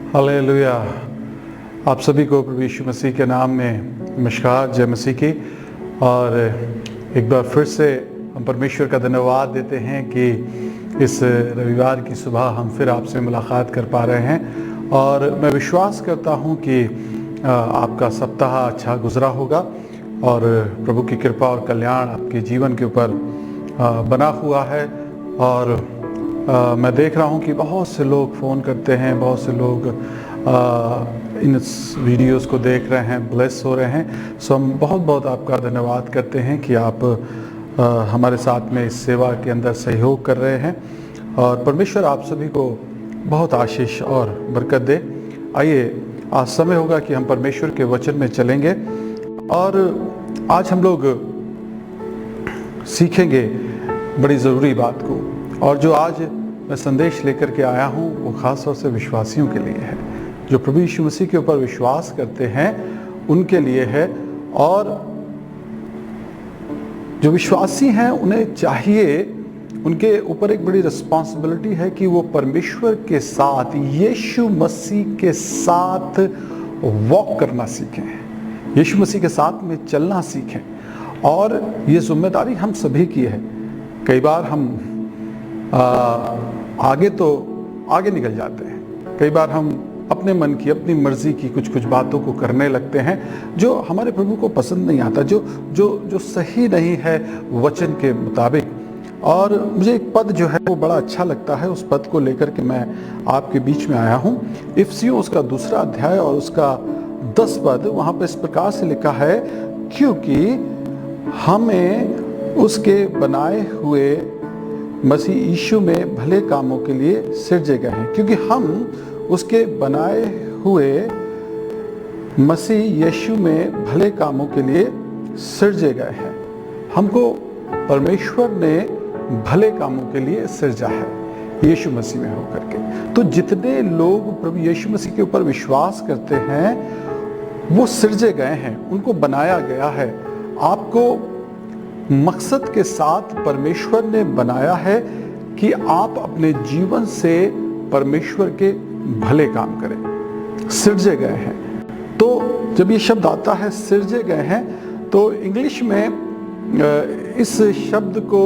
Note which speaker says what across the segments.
Speaker 1: Hallelujah. आप सभी को प्रभु यीशु मसीह के नाम में नमस्कार, जय मसीह की। और एक बार फिर से हम परमेश्वर का धन्यवाद देते हैं कि इस रविवार की सुबह हम फिर आपसे मुलाकात कर पा रहे हैं। और मैं विश्वास करता हूं कि आपका सप्ताह अच्छा गुजरा होगा और प्रभु की कृपा और कल्याण आपके जीवन के ऊपर बना हुआ है। और मैं देख रहा हूं कि बहुत से लोग फ़ोन करते हैं, बहुत से लोग इन वीडियोस को देख रहे हैं, ब्लेस हो रहे हैं। सो हम बहुत बहुत आपका धन्यवाद करते हैं कि आप हमारे साथ में इस सेवा के अंदर सहयोग कर रहे हैं। और परमेश्वर आप सभी को बहुत आशीष और बरकत दे। आइए, आज समय होगा कि हम परमेश्वर के वचन में चलेंगे और आज हम लोग सीखेंगे बड़ी ज़रूरी बात को। और जो आज मैं संदेश लेकर के आया हूँ वो ख़ास तौर से विश्वासियों के लिए है, जो प्रभु यीशु मसीह के ऊपर विश्वास करते हैं उनके लिए है। और जो विश्वासी हैं उन्हें चाहिए, उनके ऊपर एक बड़ी रिस्पॉन्सिबिलिटी है कि वो परमेश्वर के साथ, यीशु मसीह के साथ वॉक करना सीखें, यीशु मसीह के साथ में चलना सीखें। और ये जिम्मेदारी हम सभी की है। कई बार हम आगे निकल जाते हैं, कई बार हम अपने मन की, अपनी मर्जी की कुछ बातों को करने लगते हैं जो हमारे प्रभु को पसंद नहीं आता, जो सही नहीं है वचन के मुताबिक। और मुझे एक पद जो है वो बड़ा अच्छा लगता है, उस पद को लेकर के मैं आपके बीच में आया हूँ। इफिसियों उसका 2 अध्याय और उसका 10 पद, वहाँ पर इस प्रकार से लिखा है, क्योंकि हमें उसके बनाए हुए मसीह यीशु में भले कामों के लिए सृजे गए हैं। क्योंकि हम उसके बनाए हुए मसीह यीशु में भले कामों के लिए सृजे गए हैं। हमको परमेश्वर ने भले कामों के लिए सृजा है यीशु मसीह में होकर के। तो जितने लोग प्रभु यीशु मसीह के ऊपर विश्वास करते हैं वो सृजे गए हैं, उनको बनाया गया है। आपको मकसद के साथ परमेश्वर ने बनाया है कि आप अपने जीवन से परमेश्वर के भले काम करें। सृजे गए हैं, तो जब ये शब्द आता है सृजे गए हैं, तो इंग्लिश में इस शब्द को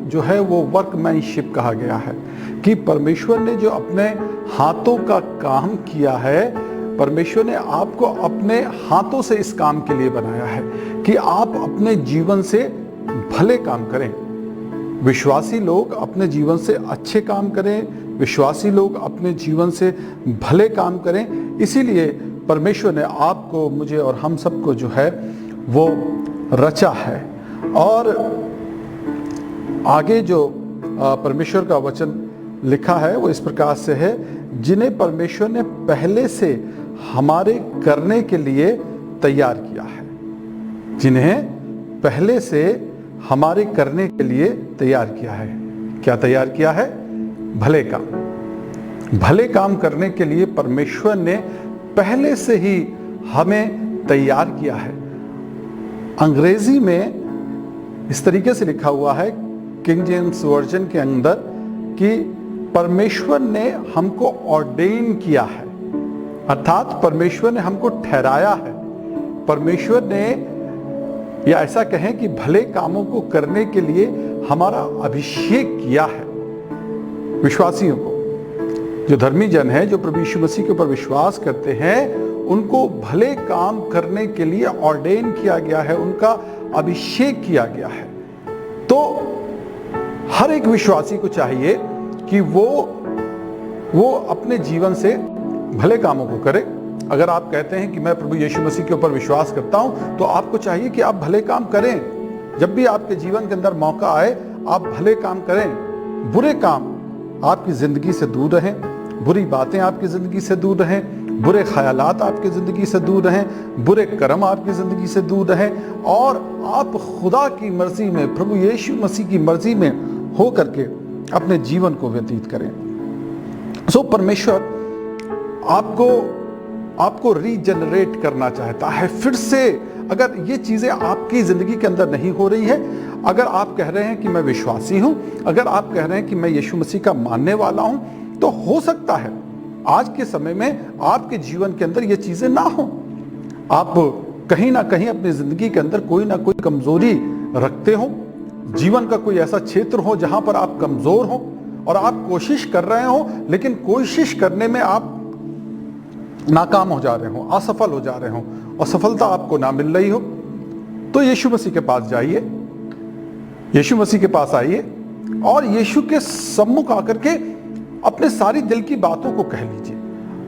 Speaker 1: जो है वो वर्कमैनशिप कहा गया है कि परमेश्वर ने जो अपने हाथों का काम किया है, परमेश्वर ने आपको अपने हाथों से इस काम के लिए बनाया है कि आप अपने जीवन से भले काम करें। विश्वासी लोग अपने जीवन से अच्छे काम करें, विश्वासी लोग अपने जीवन से भले काम करें। इसीलिए परमेश्वर ने आपको, मुझे और हम सबको जो है वो रचा है। और आगे जो परमेश्वर का वचन लिखा है वो इस प्रकार से है, जिन्हें परमेश्वर ने पहले से हमारे करने के लिए तैयार किया है। जिन्हें पहले से हमारे करने के लिए तैयार किया है। क्या तैयार किया है? भले काम। भले काम करने के लिए परमेश्वर ने पहले से ही हमें तैयार किया है। अंग्रेजी में इस तरीके से लिखा हुआ है किंग जेम्स वर्जन के अंदर कि परमेश्वर ने हमको ऑर्डेन किया है, अर्थात परमेश्वर ने हमको ठहराया है। परमेश्वर ने, या ऐसा कहें कि भले कामों को करने के लिए हमारा अभिषेक किया है। विश्वासियों को, जो धर्मी जन है, जो प्रभु यीशु मसीह के ऊपर विश्वास करते हैं, उनको भले काम करने के लिए ऑर्डेन किया गया है, उनका अभिषेक किया गया है। तो हर एक विश्वासी को चाहिए कि वो अपने जीवन से भले कामों को करे। अगर आप कहते हैं कि मैं प्रभु यीशु मसीह के ऊपर विश्वास करता हूं, तो आपको चाहिए कि आप भले काम करें। जब भी आपके जीवन के अंदर मौका आए, आप भले काम करें। बुरे काम आपकी जिंदगी से दूर रहें, बुरी बातें आपकी जिंदगी से दूर रहें, बुरे ख्यालात आपकी जिंदगी से दूर रहें, बुरे कर्म आपकी जिंदगी से दूर रहें, और आप खुदा की मर्जी में, प्रभु यीशु मसीह की मर्जी में हो करके अपने जीवन को व्यतीत करें। सो परमेश्वर आपको रीजनरेट करना चाहता है फिर से। अगर ये चीजें आपकी जिंदगी के अंदर नहीं हो रही है, अगर आप कह रहे हैं कि मैं विश्वासी हूं, अगर आप कह रहे हैं कि मैं यीशु मसीह का मानने वाला हूं, तो हो सकता है आज के समय में आपके जीवन के अंदर ये चीजें ना हो। आप कहीं ना कहीं अपनी जिंदगी के अंदर कोई ना कोई कमजोरी रखते हो, जीवन का कोई ऐसा क्षेत्र हो जहां पर आप कमजोर हो और आप कोशिश कर रहे हो, लेकिन कोशिश करने में आप नाकाम हो जा रहे हो, असफल हो जा रहे हो और सफलता आपको ना मिल रही हो, तो यीशु मसीह के पास जाइए, यीशु मसीह के पास आइए और यीशु के सम्मुख आकर के अपने सारी दिल की बातों को कह लीजिए,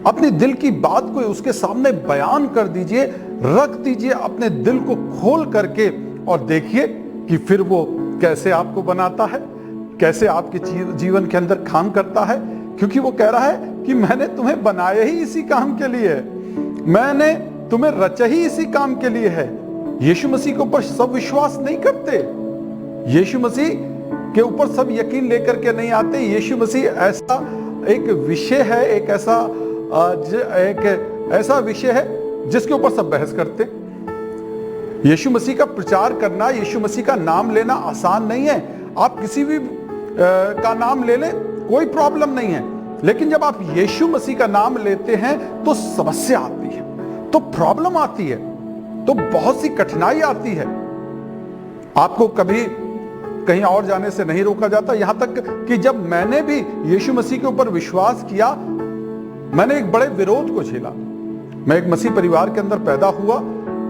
Speaker 1: अपने दिल की बात को उसके सामने बयान कर दीजिए, रख दीजिए अपने दिल को खोल करके, और देखिए कि फिर वो कैसे आपको बनाता है, कैसे आपके जीवन के अंदर काम करता है। क्योंकि वो कह रहा है कि मैंने तुम्हें बनाया ही इसी काम के लिए, मैंने तुम्हें रचा ही इसी काम के लिए है। यीशु मसीह के ऊपर सब विश्वास नहीं करते, यीशु मसीह के ऊपर सब यकीन लेकर के नहीं आते। यीशु मसीह ऐसा एक विषय है, एक ऐसा विषय है जिसके ऊपर सब बहस करते। यीशु मसीह का प्रचार करना, यीशु मसीह का नाम लेना आसान नहीं है। आप किसी भी का नाम ले लें, कोई प्रॉब्लम नहीं है, लेकिन जब आप यीशु मसीह का नाम लेते हैं तो समस्या आती है, तो प्रॉब्लम आती है, तो बहुत सी कठिनाई आती है। आपको कभी कहीं और जाने से नहीं रोका जाता। यहां तक कि जब मैंने भी यीशु मसीह के ऊपर विश्वास किया, मैंने एक बड़े विरोध को झेला। मैं एक मसीह परिवार के अंदर पैदा हुआ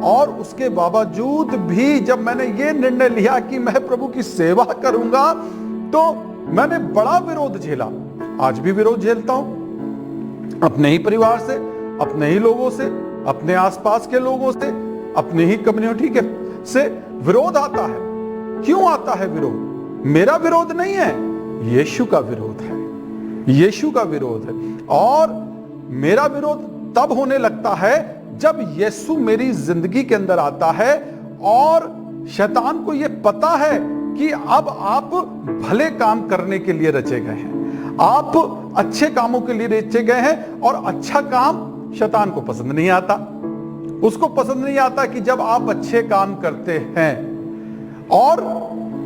Speaker 1: और उसके बावजूद भी जब मैंने ये निर्णय लिया कि मैं प्रभु की सेवा करूंगा, तो मैंने बड़ा विरोध झेला। आज भी विरोध झेलता हूं, अपने ही परिवार से, अपने ही लोगों से, अपने आसपास के लोगों से, अपनी ही कम्युनिटी के से विरोध आता है। क्यों आता है विरोध? मेरा विरोध नहीं है, यीशु का विरोध है, यीशु का विरोध है। और मेरा विरोध तब होने लगता है जब यीशु मेरी जिंदगी के अंदर आता है और शैतान को यह पता है कि अब आप भले काम करने के लिए रचे गए हैं, आप अच्छे कामों के लिए रचे गए हैं। और अच्छा काम शैतान को पसंद नहीं आता, उसको पसंद नहीं आता कि जब आप अच्छे काम करते हैं। और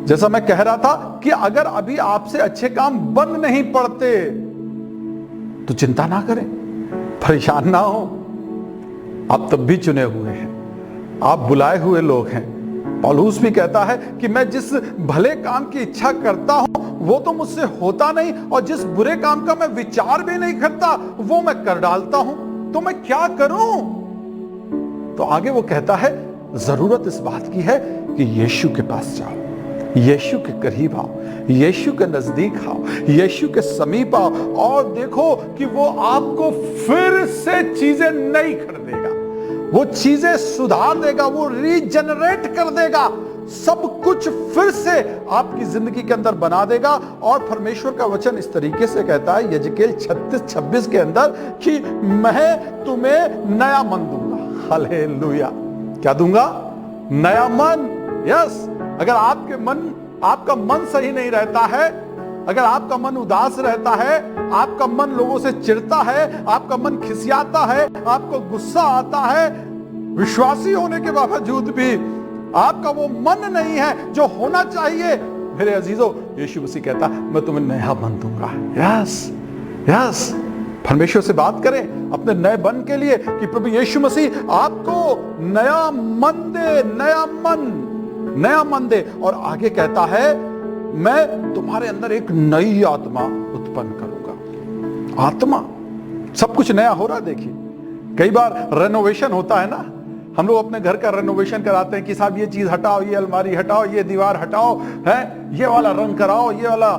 Speaker 1: जैसा मैं कह रहा था कि अगर अभी आपसे अच्छे काम बन नहीं पड़ते तो चिंता ना करें, परेशान ना हो, आप तब भी चुने हुए हैं, आप बुलाए हुए लोग हैं। पौलुस भी कहता है कि मैं जिस भले काम की इच्छा करता हूं वो तो मुझसे होता नहीं, और जिस बुरे काम का मैं विचार भी नहीं करता वो मैं कर डालता हूं, तो मैं क्या करूं? तो आगे वो कहता है जरूरत इस बात की है कि यीशु के पास जाओ, यीशु के करीब आओ, यीशु के नजदीक आओ, यीशु के समीप आओ और देखो कि वो आपको फिर से चीजें नई कर देगा, वो चीजें सुधार देगा, वो रीजनरेट कर देगा, सब कुछ फिर से आपकी जिंदगी के अंदर बना देगा। और परमेश्वर का वचन इस तरीके से कहता है यजकेल 36:26 के अंदर कि मैं तुम्हें नया मन दूंगा। हालेलुया! क्या दूंगा? नया मन। यस, अगर आपका मन सही नहीं रहता है, अगर आपका मन उदास रहता है, आपका मन लोगों से चिढ़ता है, आपका मन खिसियाता है, आपको गुस्सा आता है, विश्वासी होने के बावजूद भी आपका वो मन नहीं है जो होना चाहिए, मेरे अजीजों, यीशु मसीह कहता मैं तुम्हें नया मन दूंगा। यस यस, परमेश्वर से बात करें अपने नए मन के लिए कि प्रभु यीशु मसीह आपको नया मन दे, नया मन दे। और आगे कहता है मैं तुम्हारे अंदर एक नई आत्मा उत्पन्न करूंगा। आत्मा, सब कुछ नया हो रहा है। देखिए, कई बार रेनोवेशन होता है ना, हम लोग अपने घर का रेनोवेशन कराते हैं कि साहब ये चीज हटाओ, ये अलमारी हटाओ, ये दीवार हटाओ, है ये वाला रंग कराओ, ये वाला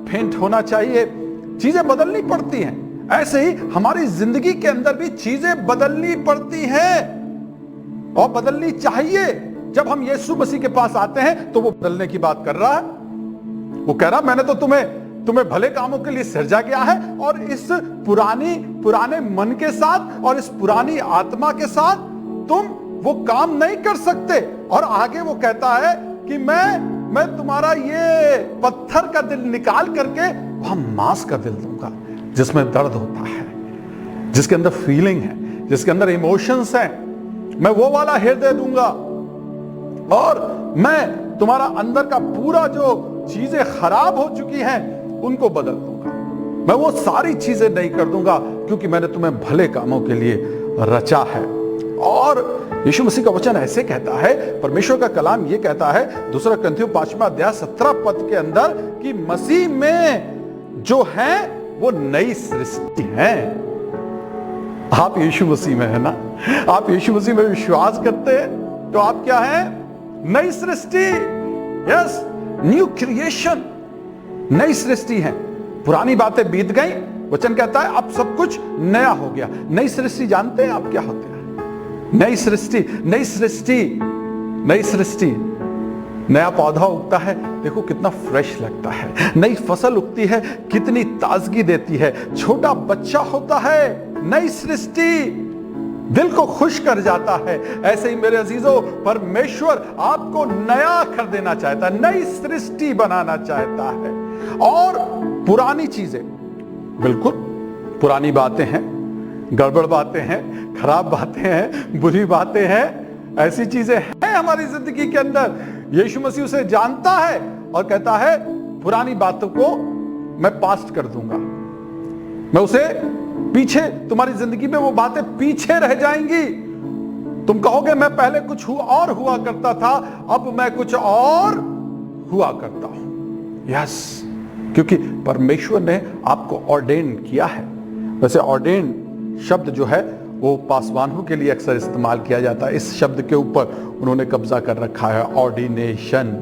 Speaker 1: पेंट होना चाहिए। चीजें बदलनी पड़ती हैं। ऐसे ही हमारी जिंदगी के अंदर भी चीजें बदलनी पड़ती हैं और बदलनी चाहिए। जब हम यीशु मसीह के पास आते हैं तो वो बदलने की बात कर रहा है। वो कह रहा मैंने तो तुम्हें भले कामों के लिए सृजा गया है, और इस पुराने मन के साथ और इस पुरानी आत्मा के साथ तुम वो काम नहीं कर सकते। और आगे वो कहता है कि मैं तुम्हारा ये पत्थर का दिल निकाल करके वहां मांस का दिल दूंगा, जिसमें दर्द होता है, जिसके अंदर फीलिंग है, जिसके अंदर इमोशंस हैं। मैं वो वाला हृदय दूंगा और मैं तुम्हारा अंदर का पूरा जो चीजें खराब हो चुकी हैं उनको बदल दूंगा। मैं वो सारी चीजें नहीं कर दूंगा क्योंकि मैंने तुम्हें भले कामों के लिए रचा है। और यीशु मसीह का वचन ऐसे कहता है, परमेश्वर का कलाम ये कहता है 2 कुरिन्थियों 5वां अध्याय 17 पद के अंदर कि मसीह में जो है वो नई सृष्टि है। आप यीशु मसीह में है ना, आप यीशु मसीह में विश्वास करते हैं तो आप क्या है? नई सृष्टि। यस, न्यू क्रिएशन, नई सृष्टि है। पुरानी बातें बीत गई, वचन कहता है अब सब कुछ नया हो गया। नई सृष्टि जानते हैं आप क्या होते हैं? नई सृष्टि, नई सृष्टि, नई सृष्टि। नया पौधा उगता है, देखो कितना फ्रेश लगता है। नई फसल उगती है, कितनी ताजगी देती है। छोटा बच्चा होता है, नई सृष्टि दिल को खुश कर जाता है। ऐसे ही मेरे अजीजों, परमेश्वर आपको नया कर देना चाहता है, नई सृष्टि बनाना चाहता है। और पुरानी चीजें, बिल्कुल पुरानी बातें हैं, गड़बड़ बातें हैं, खराब बातें हैं, बुरी बातें हैं, ऐसी चीजें हैं हमारी जिंदगी के अंदर। यीशु मसीह उसे जानता है और कहता है पुरानी बातों को मैं पास्ट कर दूंगा, मैं उसे पीछे, तुम्हारी जिंदगी में वो बातें पीछे रह जाएंगी। तुम कहोगे मैं पहले कुछ और हुआ करता था, अब मैं कुछ और हुआ करता हूं। यस, क्योंकि परमेश्वर ने आपको ऑर्डेन किया है। वैसे ऑर्डेन शब्द जो है वो पासवानों के लिए अक्सर इस्तेमाल किया जाता है। इस शब्द के ऊपर उन्होंने कब्जा कर रखा है, ऑर्डिनेशन।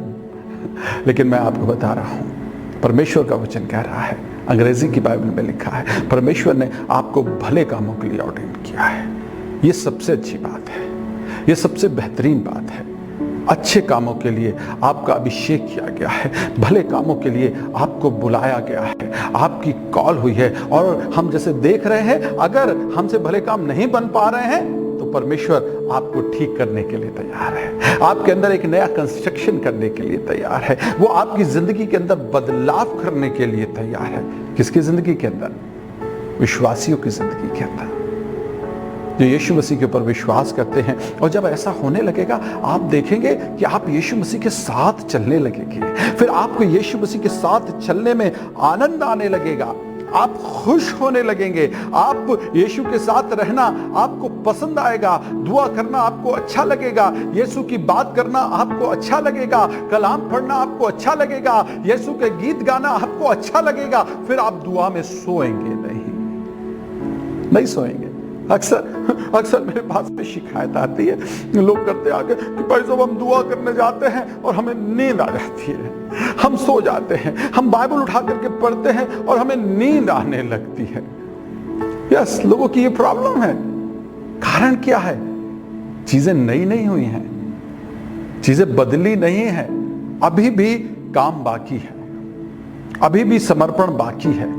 Speaker 1: लेकिन मैं आपको बता रहा हूं, परमेश्वर का वचन कह रहा है, अंग्रेजी की बाइबल में लिखा है, परमेश्वर ने आपको भले कामों के लिए ऑर्डेन किया है। ये सबसे अच्छी बात है, ये सबसे बेहतरीन बात है। अच्छे कामों के लिए आपका अभिषेक किया गया है, भले कामों के लिए आपको बुलाया गया है, आपकी कॉल हुई है। और हम जैसे देख रहे हैं, अगर हमसे भले काम नहीं बन पा रहे हैं तो परमेश्वर आपको ठीक करने के लिए तैयार है, आपके अंदर एक नया कंस्ट्रक्शन करने के लिए तैयार है, वो आपकी जिंदगी के अंदर बदलाव करने के लिए तैयार है। किसकी जिंदगी के अंदर? विश्वासियों की जिंदगी के अंदर, जो यीशु मसीह के ऊपर विश्वास करते हैं। और जब ऐसा होने लगेगा, आप देखेंगे कि आप यीशु मसीह के साथ चलने लगेंगे, फिर आपको यीशु मसीह के साथ चलने में आनंद आने लगेगा, आप खुश होने लगेंगे, आप यीशु के साथ रहना आपको पसंद आएगा, दुआ करना आपको अच्छा लगेगा, यीशु की बात करना आपको अच्छा लगेगा, कलाम पढ़ना आपको अच्छा लगेगा, यीशु के गीत गाना आपको अच्छा लगेगा। फिर आप दुआ में सोएंगे नहीं सोएंगे। अक्सर मेरे पास में शिकायत आती है, लोग करते आगे कि भाई साहब हम दुआ करने जाते हैं और हमें नींद आ जाती है, हम सो जाते हैं, हम बाइबल उठा करके पढ़ते हैं और हमें नींद आने लगती है। यस, लोगों की ये प्रॉब्लम है। कारण क्या है? चीजें नई नहीं हुई हैं, चीजें बदली नहीं है, अभी भी काम बाकी है, अभी भी समर्पण बाकी है,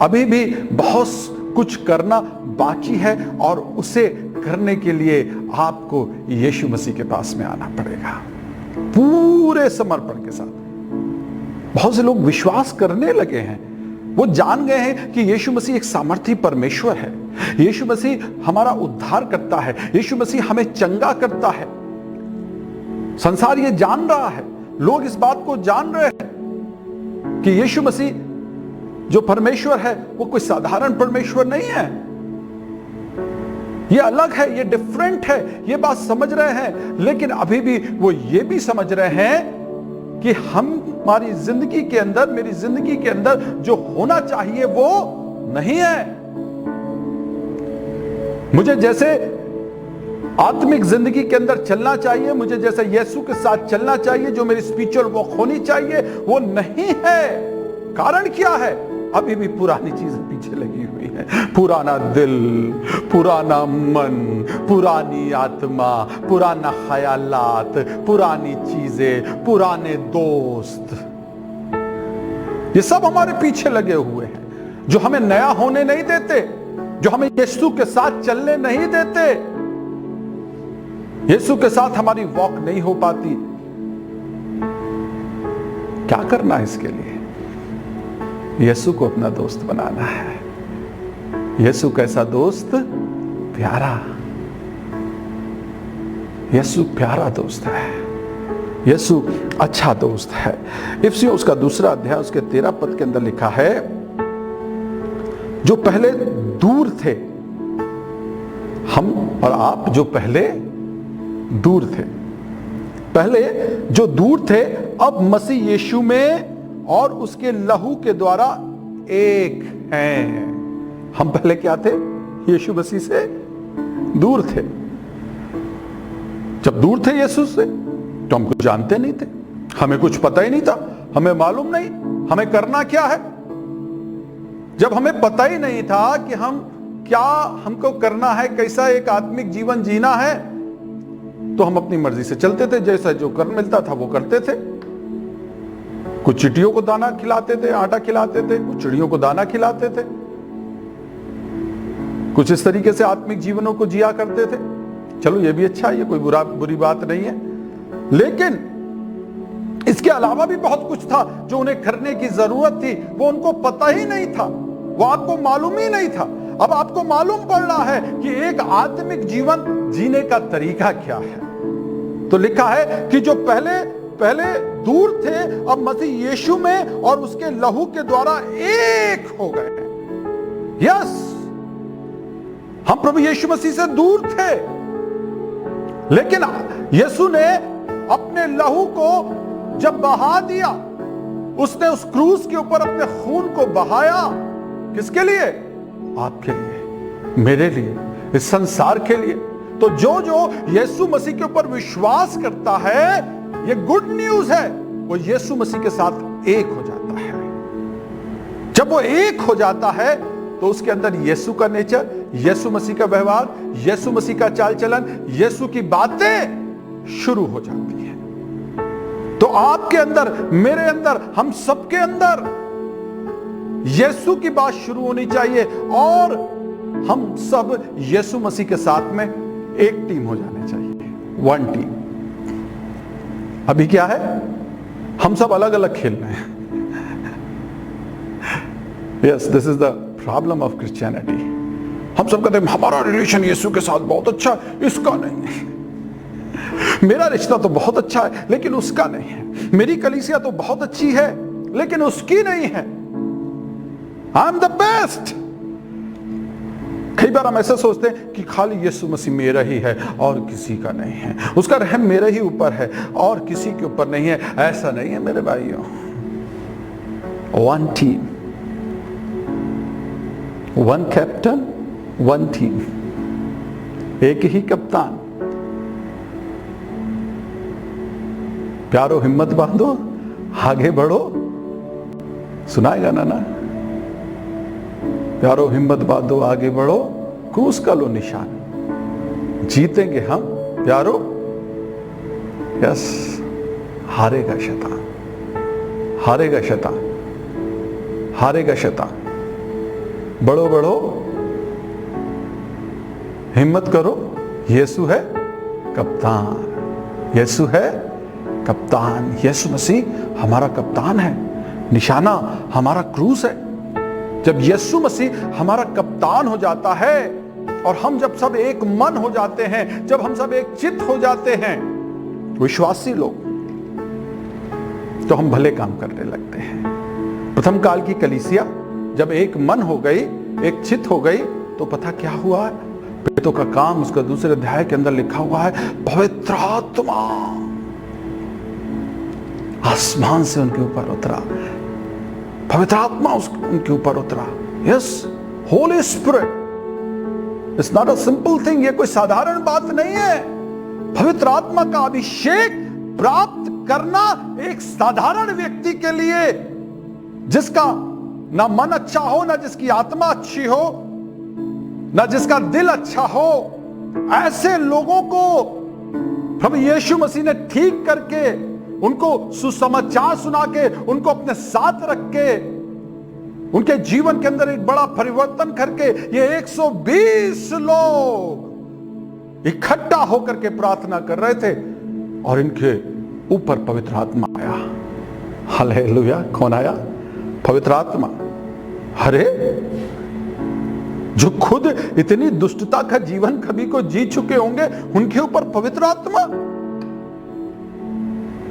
Speaker 1: अभी भी बहुत कुछ करना बाकी है। और उसे करने के लिए आपको यीशु मसीह के पास में आना पड़ेगा पूरे समर्पण के साथ। बहुत से लोग विश्वास करने लगे हैं, वो जान गए हैं कि यीशु मसीह एक सामर्थी परमेश्वर है, यीशु मसीह हमारा उद्धार करता है, यीशु मसीह हमें चंगा करता है। संसार ये जान रहा है, लोग इस बात को जान रहे हैं कि यीशु मसीह जो परमेश्वर है वो कोई साधारण परमेश्वर नहीं है, ये अलग है, ये डिफरेंट है, ये बात समझ रहे हैं। लेकिन अभी भी वो ये भी समझ रहे हैं कि हमारी जिंदगी के अंदर, मेरी जिंदगी के अंदर जो होना चाहिए वो नहीं है। मुझे जैसे आत्मिक जिंदगी के अंदर चलना चाहिए, मुझे जैसे यीशु के साथ चलना चाहिए, जो मेरी स्पिरिचुअल वॉक होनी चाहिए, वो नहीं है। कारण क्या है? अभी भी पुरानी चीजें पीछे लगी हुई है। पुराना दिल, पुराना मन, पुरानी आत्मा, पुराना ख्यालात, पुरानी चीजें, पुराने दोस्त, ये सब हमारे पीछे लगे हुए हैं, जो हमें नया होने नहीं देते, जो हमें यीशु के साथ चलने नहीं देते। यीशु के साथ हमारी वॉक नहीं हो पाती। क्या करना है इसके लिए? यीशु को अपना दोस्त बनाना है। यीशु कैसा दोस्त? प्यारा। यीशु प्यारा दोस्त है, यीशु अच्छा दोस्त है। इफिसियों उसका 2 अध्याय उसके 13 पद के अंदर लिखा है, जो पहले दूर थे, हम और आप जो पहले दूर थे, पहले जो दूर थे, अब मसीह यीशु में और उसके लहू के द्वारा एक हैं। हम पहले क्या थे? यीशु मसीह से दूर थे। जब दूर थे यीशु से तो हम कुछ जानते नहीं थे, हमें कुछ पता ही नहीं था, हमें मालूम नहीं हमें करना क्या है। जब हमें पता ही नहीं था कि हमको करना है, कैसा एक आत्मिक जीवन जीना है, तो हम अपनी मर्जी से चलते थे, जैसा जो कर मिलता था वो करते थे। कुछ चिड़ियों को दाना खिलाते थे, आटा खिलाते थे, कुछ चिड़ियों को दाना खिलाते थे, कुछ इस तरीके से आत्मिक जीवनों को जिया करते थे। चलो ये भी अच्छा है, ये कोई बुरी बात नहीं है, लेकिन इसके अलावा भी बहुत कुछ था जो उन्हें करने की जरूरत थी, वो उनको पता ही नहीं था, वो आपको मालूम ही नहीं था। अब आपको मालूम पड़ रहा है कि एक आत्मिक जीवन जीने का तरीका क्या है। तो लिखा है कि जो पहले दूर थे, अब मसीह यीशु में और उसके लहू के द्वारा एक हो गए। यस, हम प्रभु यीशु मसीह से दूर थे, लेकिन यीशु ने अपने लहू को जब बहा दिया, उसने उस क्रूस के ऊपर अपने खून को बहाया। किसके लिए? आपके लिए, मेरे लिए, इस संसार के लिए। तो जो यीशु मसीह के ऊपर विश्वास करता है, ये गुड न्यूज है, वो यीशु मसीह के साथ एक हो जाता है। जब वो एक हो जाता है तो उसके अंदर यीशु का नेचर, यीशु मसीह का व्यवहार, यीशु मसीह का चाल चलन, यीशु की बातें शुरू हो जाती है। तो आपके अंदर, मेरे अंदर, हम सबके अंदर यीशु की बात शुरू होनी चाहिए और हम सब यीशु मसीह के साथ में एक टीम हो जाने चाहिए, वन टीम। अभी क्या है? हम सब अलग अलग खेल रहे हैं। Yes, this is the problem of Christianity. हम सब कहते हैं हमारा रिलेशन यीशु के साथ बहुत अच्छा है, इसका नहीं है। मेरा रिश्ता तो बहुत अच्छा है लेकिन उसका नहीं है। मेरी कलीसिया तो बहुत अच्छी है लेकिन उसकी नहीं है। I am the best. कई बार हम ऐसा सोचते हैं कि खाली यीशु मसीह मेरा ही है और किसी का नहीं है, उसका रहम मेरे ही ऊपर है और किसी के ऊपर नहीं है। ऐसा नहीं है मेरे भाइयों। One team, one captain, one team, एक ही कप्तान। प्यारो हिम्मत बांधो, आगे बढ़ो। सुनाएगा ना? प्यारो हिम्मत बांधो, आगे बढ़ो, क्रूस का लो निशान, जीतेंगे हम प्यारो। यस, हारेगा शैतान, हारेगा शैतान, हारेगा शैतान। बढ़ो बढ़ो, हिम्मत करो। यीशु है कप्तान, यीशु है कप्तान। यीशु मसीह हमारा कप्तान है, निशाना हमारा क्रूस है। जब यीशु मसीह हमारा कप्तान हो जाता है और हम जब सब एक मन हो जाते हैं, जब हम सब एक चित्त हो जाते हैं, विश्वासी लोग, तो हम भले काम करने लगते हैं। प्रथम काल की कलीसिया जब एक मन हो गई, एक चित्त हो गई, तो पता क्या हुआ? पेटों का काम, उसका दूसरे अध्याय के अंदर लिखा हुआ है, पवित्र आत्मा आसमान से उनके ऊपर उतरा। पवित्र आत्मा उनके ऊपर उतरा। Yes, Holi spirit it's not a simple thing. ये कोई साधारण बात नहीं है। पवित्र आत्मा का अभिषेक प्राप्त करना एक साधारण व्यक्ति के लिए, जिसका ना मन अच्छा हो, ना जिसकी आत्मा अच्छी हो, ना जिसका दिल अच्छा हो, ऐसे लोगों को प्रभु यीशु मसीह ने ठीक करके, उनको सुसमाचार सुना के, उनको अपने साथ रख के, उनके जीवन के अंदर एक बड़ा परिवर्तन करके, ये 120 लोग इकट्ठा होकर के प्रार्थना कर रहे थे और इनके ऊपर पवित्र आत्मा आया। हालेलुया। कौन आया? पवित्र आत्मा। अरे, जो खुद इतनी दुष्टता का जीवन कभी को जी चुके होंगे, उनके ऊपर पवित्र आत्मा।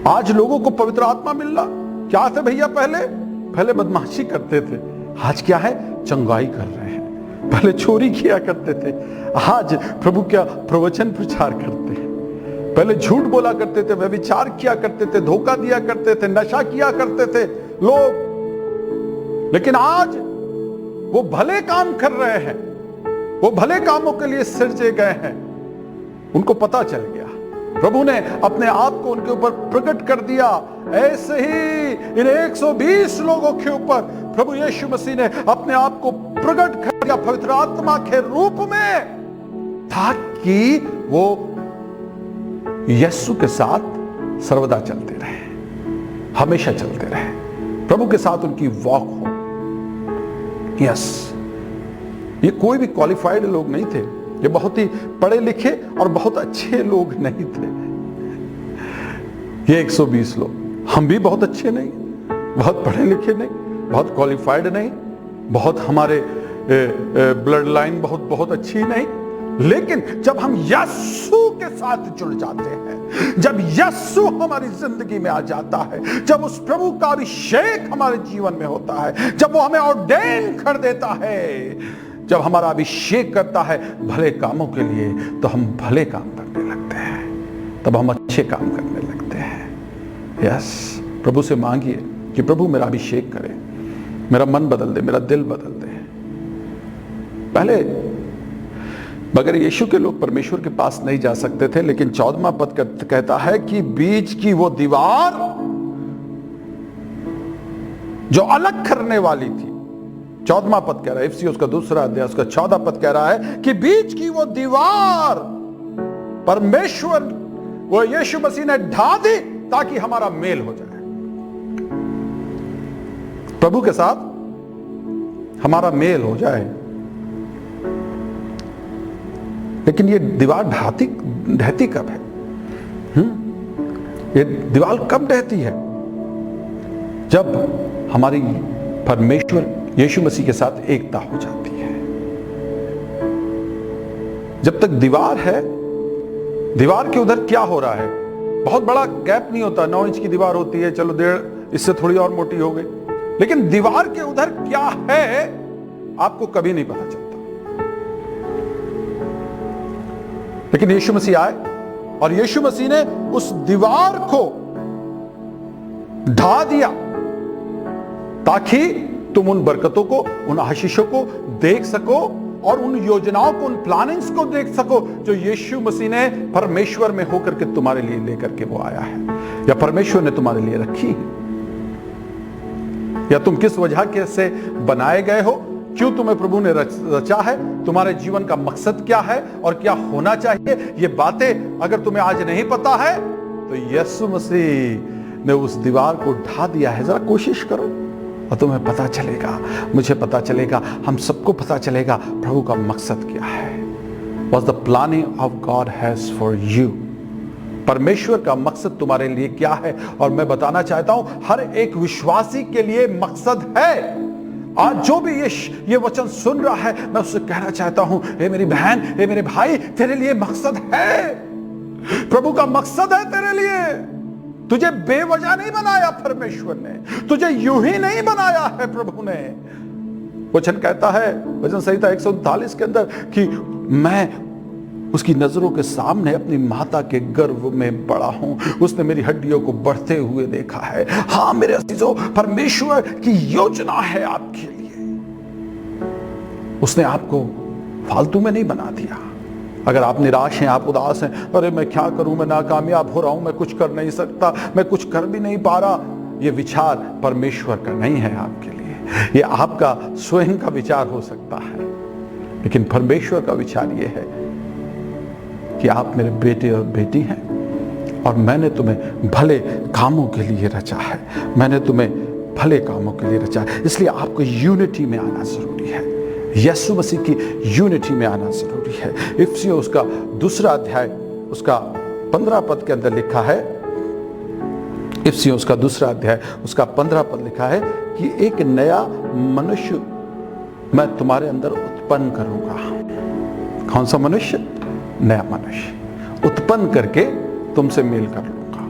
Speaker 1: आज लोगों को पवित्र आत्मा मिलना क्या थे भैया? पहले बदमाशी करते थे, आज क्या है? चंगाई कर रहे हैं। पहले चोरी किया करते थे, आज प्रभु का प्रवचन प्रचार करते हैं। पहले झूठ बोला करते थे, व्यभिचार किया करते थे, धोखा दिया करते थे, नशा किया करते थे लोग, लेकिन आज वो भले काम कर रहे हैं, वो भले कामों के लिए सृजे गए हैं। उनको पता चल गया, प्रभु ने अपने आप को उनके ऊपर प्रकट कर दिया। ऐसे ही इन 120 लोगों के ऊपर प्रभु यीशु मसीह ने अपने आप को प्रकट कर दिया पवित्र आत्मा के रूप में, ताकि वो यीशु के साथ सर्वदा चलते रहे, हमेशा चलते रहे, प्रभु के साथ उनकी वॉक हो। यस, ये कोई भी क्वालिफाइड लोग नहीं थे, ये बहुत ही पढ़े लिखे और बहुत अच्छे लोग नहीं थे। ये 120 लोग, हम भी बहुत अच्छे नहीं, बहुत पढ़े लिखे नहीं, बहुत क्वालिफाइड नहीं, बहुत हमारे ब्लड लाइन बहुत अच्छी नहीं, लेकिन जब हम यीशु के साथ जुड़ जाते हैं, जब यीशु हमारी जिंदगी में आ जाता है, जब उस प्रभु का अभिषेक हमारे जीवन में होता है, जब वो हमें ऑर्डेन कर देता है, जब हमारा अभिषेक करता है भले कामों के लिए, तो हम भले काम करने लगते हैं, तब हम अच्छे काम करने लगते हैं। यस, प्रभु से मांगिए कि प्रभु मेरा अभिषेक करे, मेरा मन बदल दे, मेरा दिल बदल दे। पहले मगर यीशु के लोग परमेश्वर के पास नहीं जा सकते थे, लेकिन 14वां पद कहता है कि बीच की वो दीवार जो अलग करने वाली थी, 14वां पद कह रहा है, इफिसियों उसका दूसरा अध्याय उसका 14 पद कह रहा है कि बीच की वो दीवार परमेश्वर, वो यीशु मसीह ने ढा दी ताकि हमारा मेल हो जाए, प्रभु के साथ हमारा मेल हो जाए। लेकिन ये दीवार ढहती कब है? ये दीवार कब ढहती है? जब हमारी परमेश्वर यीशु मसीह के साथ एकता हो जाती है। जब तक दीवार है, दीवार के उधर क्या हो रहा है, बहुत बड़ा गैप नहीं होता, 9 इंच की दीवार होती है, चलो 1.5 इससे थोड़ी और मोटी हो गई, लेकिन दीवार के उधर क्या है आपको कभी नहीं पता चलता। लेकिन यीशु मसीह आए और यीशु मसीह ने उस दीवार को ढा दिया ताकि तुम उन बरकतों को, उन आशीषों को देख सको और उन योजनाओं को, उन प्लानिंग्स को देख सको जो यीशु मसीह ने परमेश्वर में होकर के तुम्हारे लिए लेकर के वो आया है, या परमेश्वर ने तुम्हारे लिए रखी है, या तुम किस वजह के से बनाए गए हो, क्यों तुम्हें प्रभु ने रचा है, तुम्हारे जीवन का मकसद क्या है और क्या होना चाहिए। ये बातें अगर तुम्हें आज नहीं पता है तो यीशु मसीह ने उस दीवार को ढा दिया है। जरा कोशिश करो और तुम्हें पता चलेगा, मुझे पता चलेगा, हम सबको पता चलेगा प्रभु का मकसद क्या है। What the planning of God has for you, परमेश्वर का मकसद तुम्हारे लिए क्या है। और मैं बताना चाहता हूं हर एक विश्वासी के लिए मकसद है। आज जो भी ये वचन सुन रहा है, मैं उससे कहना चाहता हूं, हे मेरी बहन, हे मेरे भाई, तेरे लिए मकसद है, प्रभु का मकसद है तेरे लिए। तुझे बेवजह नहीं बनाया परमेश्वर ने, तुझे यूं ही नहीं बनाया है प्रभु ने। वचन कहता है, वचन संहिता 139 के अंदर कि मैं उसकी नजरों के सामने अपनी माता के गर्भ में बड़ा हूं, उसने मेरी हड्डियों को बढ़ते हुए देखा है। हां मेरे अजीजों, परमेश्वर की योजना है आपके लिए। उसने आपको फालतू में नहीं बना दिया। अगर आप निराश हैं, आप उदास हैं, अरे मैं क्या करूं, मैं नाकामयाब हो रहा हूं, मैं कुछ कर नहीं सकता, मैं कुछ कर भी नहीं पा रहा, ये विचार परमेश्वर का नहीं है आपके लिए। ये आपका स्वयं का विचार हो सकता है, लेकिन परमेश्वर का विचार ये है कि आप मेरे बेटे और बेटी हैं और मैंने तुम्हें भले कामों के लिए रचा है, मैंने तुम्हें भले कामों के लिए रचा है। इसलिए आपको यूनिटी में आना जरूरी है, यीशु मसीह की यूनिटी में आना जरूरी है। इफिसियों उसका दूसरा अध्याय उसका 15 पद के अंदर लिखा है, इफिसियों उसका दूसरा अध्याय उसका 15 पद लिखा है कि एक नया मनुष्य मैं तुम्हारे अंदर उत्पन्न करूंगा। कौन सा मनुष्य? नया मनुष्य उत्पन्न करके तुमसे मेल कर लूंगा।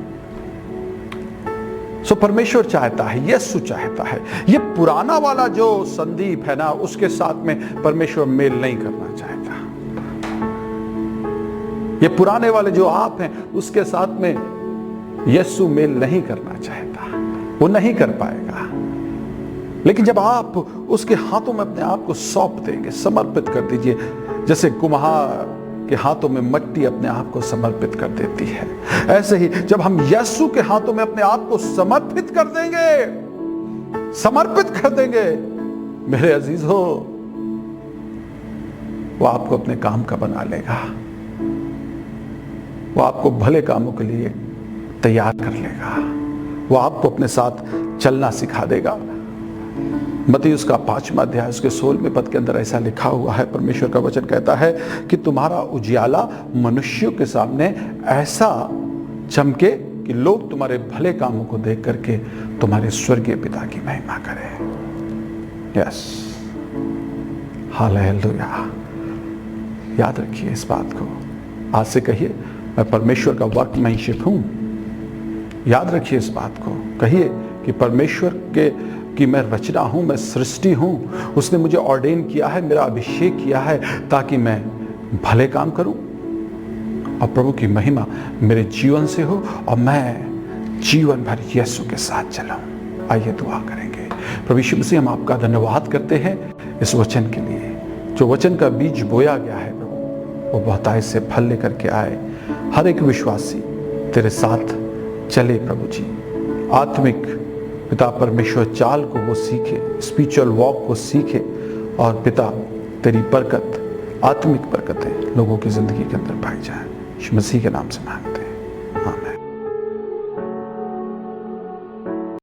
Speaker 1: सो परमेश्वर चाहता है, यीशु चाहता है, ये पुराना वाला जो संदीप है ना, उसके साथ में परमेश्वर मेल नहीं करना चाहता। ये पुराने वाले जो आप हैं उसके साथ में यीशु मेल नहीं करना चाहता, वो नहीं कर पाएगा। लेकिन जब आप उसके हाथों में अपने आप को सौंप देंगे, समर्पित कर दीजिए, जैसे कुम्हार के हाथों में मिट्टी अपने आप को समर्पित कर देती है, ऐसे ही जब हम यीशु के हाथों में अपने आप को समर्पित कर देंगे, मेरे अजीजों, वो आपको अपने काम का बना लेगा, वो आपको भले कामों के लिए तैयार कर लेगा, वो आपको अपने साथ चलना सिखा देगा। मत्ती उसका 5वां अध्याय उसके 16वें पद के अंदर ऐसा लिखा हुआ है, परमेश्वर का वचन कहता है कि तुम्हारा उजियाला मनुष्यों के सामने ऐसा चमके कि लोग तुम्हारे भले कामों को देख करके तुम्हारे स्वर्गीय पिता की महिमा करें। Yes, hallelujah. याद रखिए इस बात को, आज से कहिए मैं परमेश्वर का वर्कमैनशिप हूं। याद रखिए इस बात को, कहिए कि परमेश्वर की मैं रचना हूं, मैं सृष्टि हूं, उसने मुझे ऑर्डेन किया है, मेरा अभिषेक किया है ताकि मैं भले काम करूं और प्रभु की महिमा मेरे जीवन से हो और मैं जीवन भर यीशु के साथ चलाऊं। आइए दुआ करेंगे। प्रभु यीशु मसीह, हम आपका धन्यवाद करते हैं इस वचन के लिए, जो वचन का बीज बोया गया है प्रभु, वो बहुतायत से फल लेकर के आए। हर एक विश्वासी तेरे साथ चले प्रभु जी, आत्मिक पिता परमेश्वर चाल को वो सीखे, स्पिरिचुअल वॉक को सीखे, और पिता तेरी बरकत, आत्मिक बरकतें लोगों की जिंदगी के अंदर पाई जाए। यीशु मसीह के नाम से मांगे।